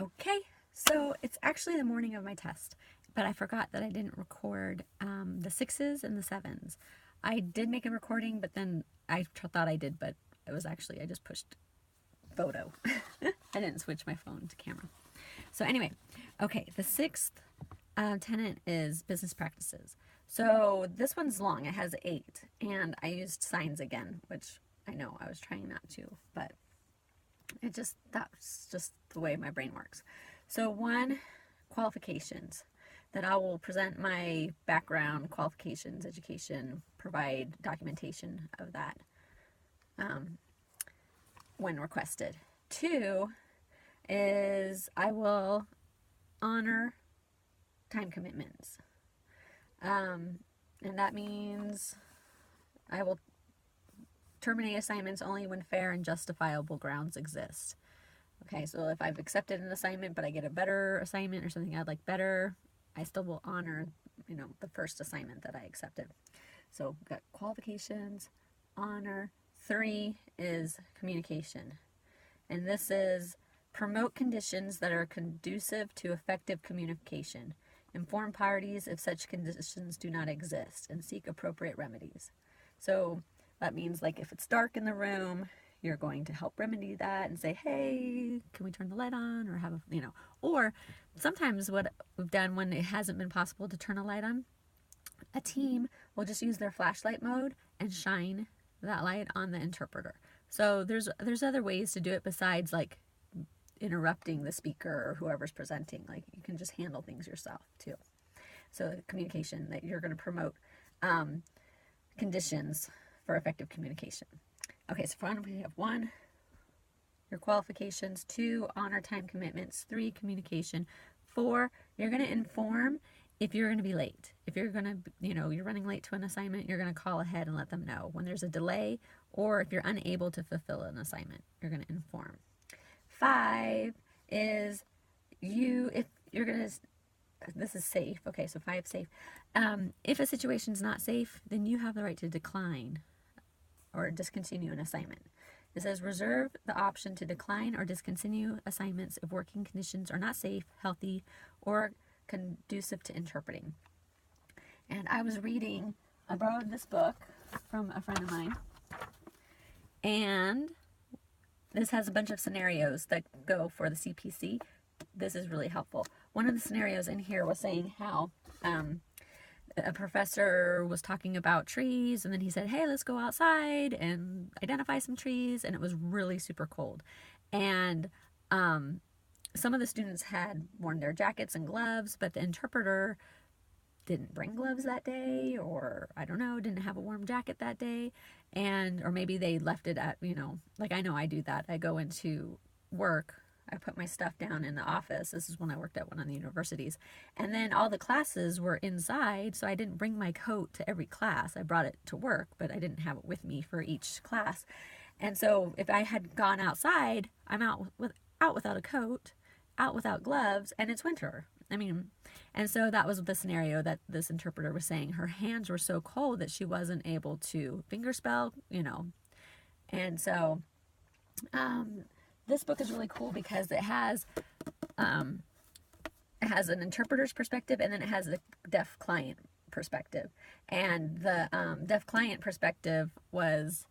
Okay, so it's actually the morning of my test, but I forgot that I didn't record the sixes and the sevens. I did make a recording, but then I thought I did, but it was actually, I just pushed photo. I didn't switch my phone to camera. So anyway, okay, the sixth tenet is business practices. So this one's long, it has 8, and I used signs again, which I know I was trying not to, but that's just the way my brain works. So 1, qualifications, that I will present my background, qualifications, education, provide documentation of that when requested. 2 is I will honor time commitments. And that means I will terminate assignments only when fair and justifiable grounds exist. Okay, so if I've accepted an assignment but I get a better assignment or something I'd like better, I still will honor, the first assignment that I accepted. So we've got qualifications, honor. 3 is communication. And this is promote conditions that are conducive to effective communication. Inform parties if such conditions do not exist and seek appropriate remedies. So that means, like, if it's dark in the room, you're going to help remedy that and say, hey, can we turn the light on, or have or sometimes what we've done when it hasn't been possible to turn a light on, a team will just use their flashlight mode and shine that light on the interpreter. So there's other ways to do it besides, like, interrupting the speaker or whoever's presenting. Like, you can just handle things yourself too. So communication, that you're going to promote conditions for effective communication. Okay, so for we have 1, your qualifications. 2, honor time commitments. 3, communication. 4, you're going to inform if you're going to be late. If you're going to, you're running late to an assignment, you're going to call ahead and let them know when there's a delay, or if you're unable to fulfill an assignment, you're going to inform. 5 is if you're going to, this is safe. Okay, so 5, safe. If a situation's not safe, then you have the right to decline or discontinue an assignment. It says reserve the option to decline or discontinue assignments if working conditions are not safe, healthy, or conducive to interpreting. And I borrowed this book from a friend of mine, and this has a bunch of scenarios that go for the CPC. This is really helpful. One of the scenarios in here was saying how a professor was talking about trees, and then he said, hey, let's go outside and identify some trees, and it was really super cold. And some of the students had worn their jackets and gloves, but the interpreter didn't bring gloves that day, or I don't know, didn't have a warm jacket that day, or maybe they left it at, like, I know I do that. I go into work, I put my stuff down in the office. This is when I worked at one of the universities. And then all the classes were inside, so I didn't bring my coat to every class. I brought it to work, but I didn't have it with me for each class. And so if I had gone outside, I'm out without a coat, out without gloves, and it's winter. And so that was the scenario that this interpreter was saying. Her hands were so cold that she wasn't able to fingerspell, And so this book is really cool because it has an interpreter's perspective, and then it has the deaf client perspective. And the deaf client perspective was,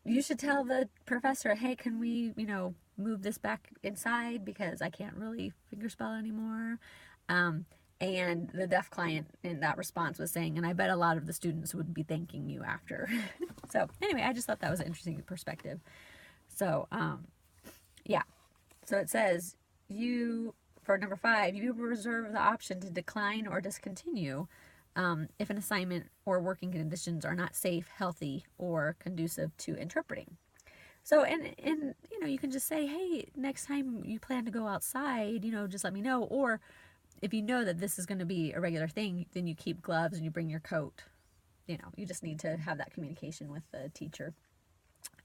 you should tell the professor, hey, can we, move this back inside because I can't really fingerspell anymore. And the deaf client in that response was saying, and I bet a lot of the students would be thanking you after. So anyway, I just thought that was an interesting perspective. So, yeah. So it says, for number 5, you reserve the option to decline or discontinue if an assignment or working conditions are not safe, healthy, or conducive to interpreting. So, and you can just say, hey, next time you plan to go outside, just let me know. Or if you know that this is going to be a regular thing, then you keep gloves and you bring your coat. You just need to have that communication with the teacher.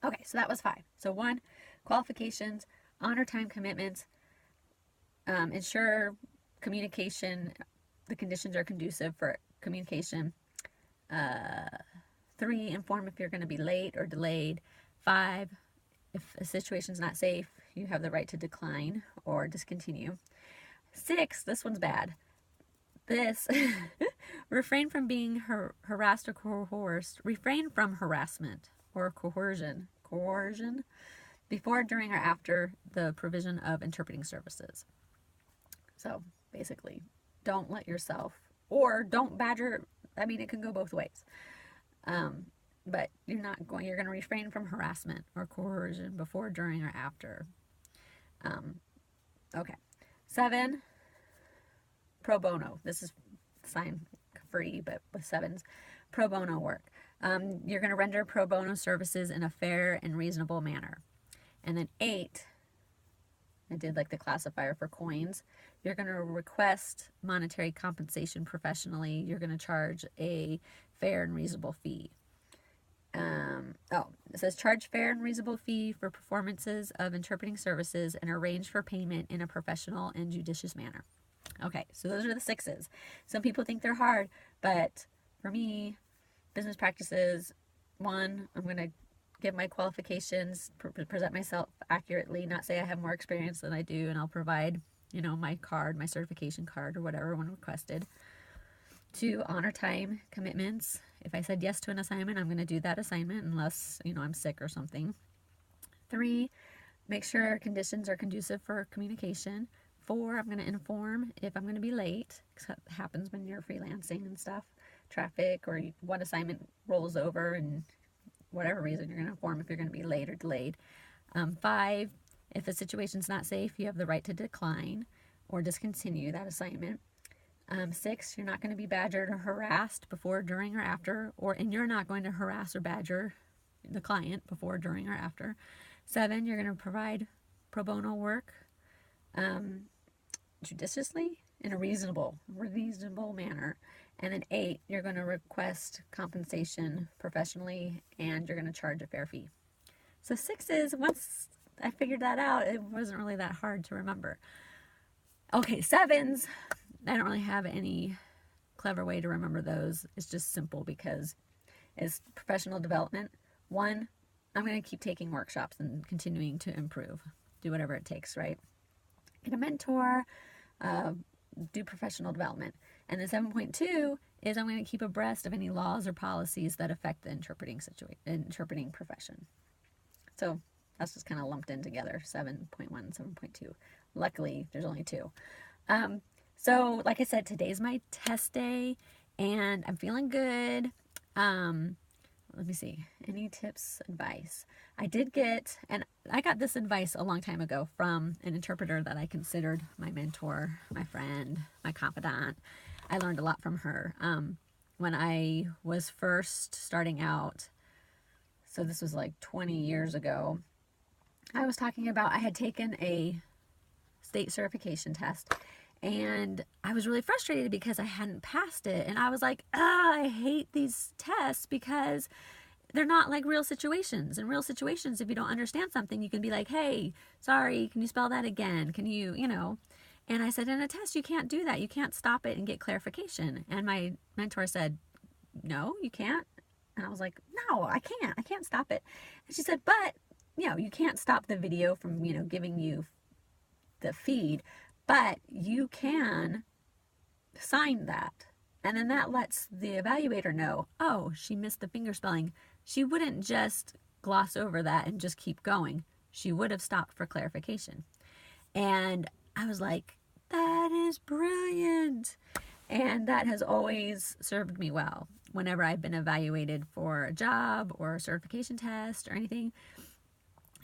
Okay, so that was 5. So 1, qualifications, honor time commitments, ensure communication, the conditions are conducive for communication. 3, inform if you're going to be late or delayed. 5, if a situation's not safe, you have the right to decline or discontinue. 6, this one's bad. This, refrain from being harassed or coerced. Refrain from harassment or coercion before, during, or after the provision of interpreting services. So basically, don't let yourself, or don't badger. I mean, it can go both ways. But you're going to refrain from harassment or coercion before, during, or after. Okay. 7, pro bono. This is sign free, but with 7s, pro bono work. You're going to render pro bono services in a fair and reasonable manner. And then 8, I did like the classifier for coins. You're going to request monetary compensation professionally. You're going to charge a fair and reasonable fee. It says charge fair and reasonable fee for performances of interpreting services and arrange for payment in a professional and judicious manner. Okay, so those are the 6s. Some people think they're hard, but for me, business practices, 1, I'm going to give my qualifications, present myself accurately, not say I have more experience than I do, and I'll provide, my card, my certification card or whatever when requested. 2, honor time commitments. If I said yes to an assignment, I'm going to do that assignment unless, I'm sick or something. 3, make sure conditions are conducive for communication. 4, I'm going to inform if I'm going to be late, because that happens when you're freelancing and stuff, traffic, or one assignment rolls over and whatever reason, you're going to inform if you're going to be late or delayed. 5, if a situation's not safe, you have the right to decline or discontinue that assignment. 6, you're not going to be badgered or harassed before, during, or after, and you're not going to harass or badger the client before, during, or after. 7, you're going to provide pro bono work judiciously in a reasonable manner. And then 8, you're going to request compensation professionally, and you're going to charge a fair fee. So 6s, once I figured that out, it wasn't really that hard to remember. Okay, 7s, I don't really have any clever way to remember those. It's just simple because it's professional development. 1, I'm going to keep taking workshops and continuing to improve. Do whatever it takes, right? Get a mentor, do professional development. And then 7.2 is I'm going to keep abreast of any laws or policies that affect the interpreting profession. So that's just kind of lumped in together, 7.1 and 7.2. Luckily, there's only 2. So like I said, today's my test day, and I'm feeling good. Let me see. Any tips, advice? I got this advice a long time ago from an interpreter that I considered my mentor, my friend, my confidant. I learned a lot from her. When I was first starting out, so this was like 20 years ago, I was talking about I had taken a state certification test, and I was really frustrated because I hadn't passed it. And I was like, I hate these tests because they're not like real situations. In real situations, if you don't understand something, you can be like, hey, sorry, can you spell that again? Can you, And I said, in a test, you can't do that. You can't stop it and get clarification. And my mentor said, no, you can't. And I was like, no, I can't. I can't stop it. And she said, but, you can't stop the video from, giving you the feed, but you can sign that. And then that lets the evaluator know, oh, she missed the finger spelling. She wouldn't just gloss over that and just keep going. She would have stopped for clarification. And I was like, that is brilliant. And that has always served me well whenever I've been evaluated for a job or a certification test or anything.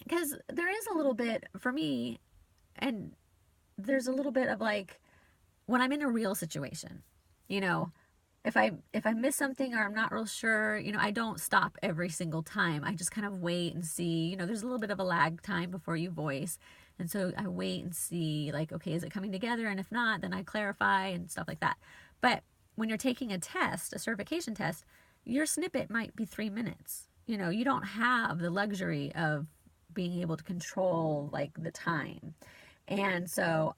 Because there is a little bit, for me, and there's a little bit of like, when I'm in a real situation, if I miss something or I'm not real sure, I don't stop every single time. I just kind of wait and see, there's a little bit of a lag time before you voice. And so I wait and see, like, okay, is it coming together? And if not, then I clarify and stuff like that. But when you're taking a test, a certification test, your snippet might be 3 minutes. You don't have the luxury of being able to control like the time. And so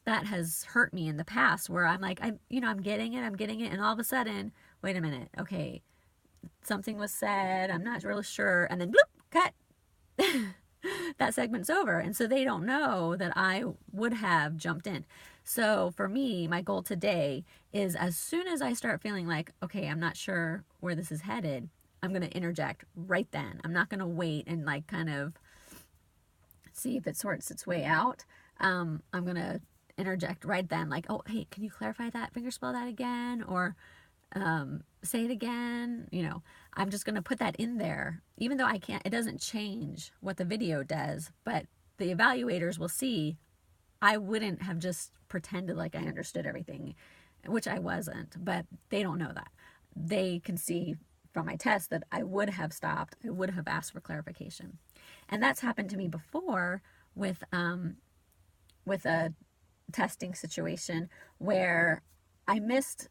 that has hurt me in the past where I'm like, I'm getting it. And all of a sudden, wait a minute. Okay, something was said. I'm not really sure. And then bloop, cut. that segment's over. And so they don't know that I would have jumped in. So for me, my goal today is as soon as I start feeling like, okay, I'm not sure where this is headed, I'm going to interject right then. I'm not going to wait and like kind of see if it sorts its way out. I'm going to interject right then, like, oh, hey, can you clarify that? Fingerspell that again? Or say it again. I'm just going to put that in there, even though it doesn't change what the video does, but the evaluators will see I wouldn't have just pretended like I understood everything, which I wasn't, but they don't know that. They can see from my test that I would have stopped. I would have asked for clarification. And that's happened to me before with a testing situation where I missed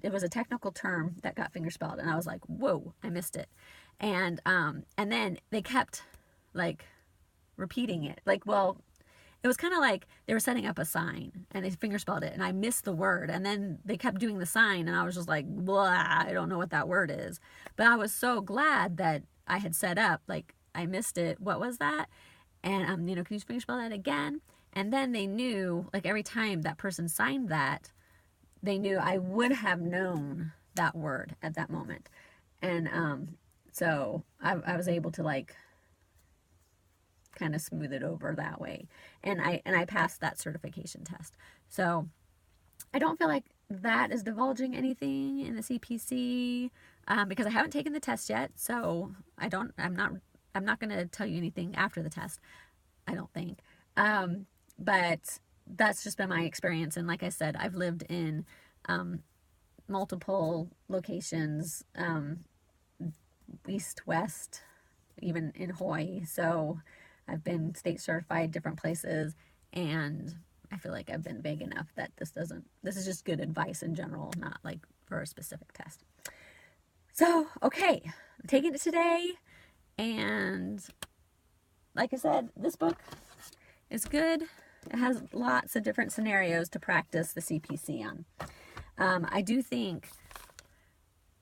it was a technical term that got fingerspelled, and I was like, whoa, I missed it. And then they kept like repeating it. Like, well, it was kind of like they were setting up a sign and they fingerspelled it and I missed the word, and then they kept doing the sign and I was just like, blah, I don't know what that word is. But I was so glad that I had set up, like, I missed it. What was that? And can you fingerspell that again? And then they knew, like, every time that person signed that, they knew I would have known that word at that moment. And so I was able to like kind of smooth it over that way. And I passed that certification test. So I don't feel like that is divulging anything in the CPC because I haven't taken the test yet. So I'm not going to tell you anything after the test, I don't think. But that's just been my experience. And like I said, I've lived in multiple locations, east, west, even in Hawaii. So I've been state certified different places, and I feel like I've been vague enough that this is just good advice in general, not like for a specific test. So, okay, I'm taking it today, and like I said, this book is good. It has lots of different scenarios to practice the CPC on. I do think,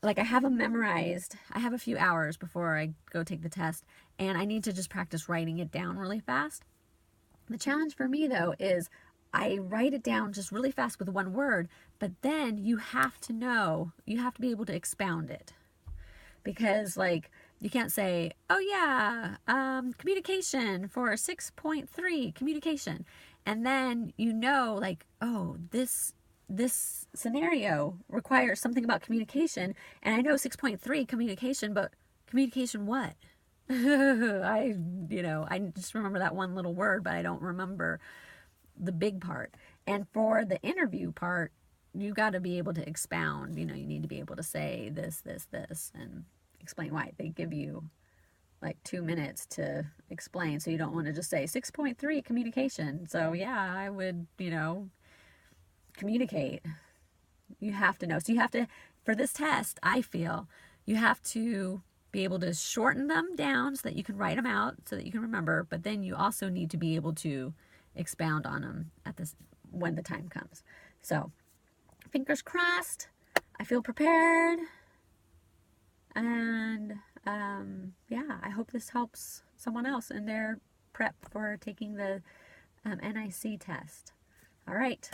like, I have them memorized. I have a few hours before I go take the test, and I need to just practice writing it down really fast. The challenge for me, though, is I write it down just really fast with one word, but then you have to be able to expound it. Because, like, you can't say, oh yeah, communication for 6.3, communication. And then like, oh, this scenario requires something about communication, and I know 6.3 communication, but communication what? I just remember that one little word, but I don't remember the big part. And for the interview part, you got to be able to expound. You need to be able to say this, and explain why. They give you like 2 minutes to explain, so you don't want to just say 6.3 communication. So yeah, I would, communicate. You have to know. So you have to, for this test, I feel you have to be able to shorten them down so that you can write them out, so that you can remember, but then you also need to be able to expound on them when the time comes. So fingers crossed. I feel prepared. And yeah, I hope this helps someone else in their prep for taking the NIC test. All right.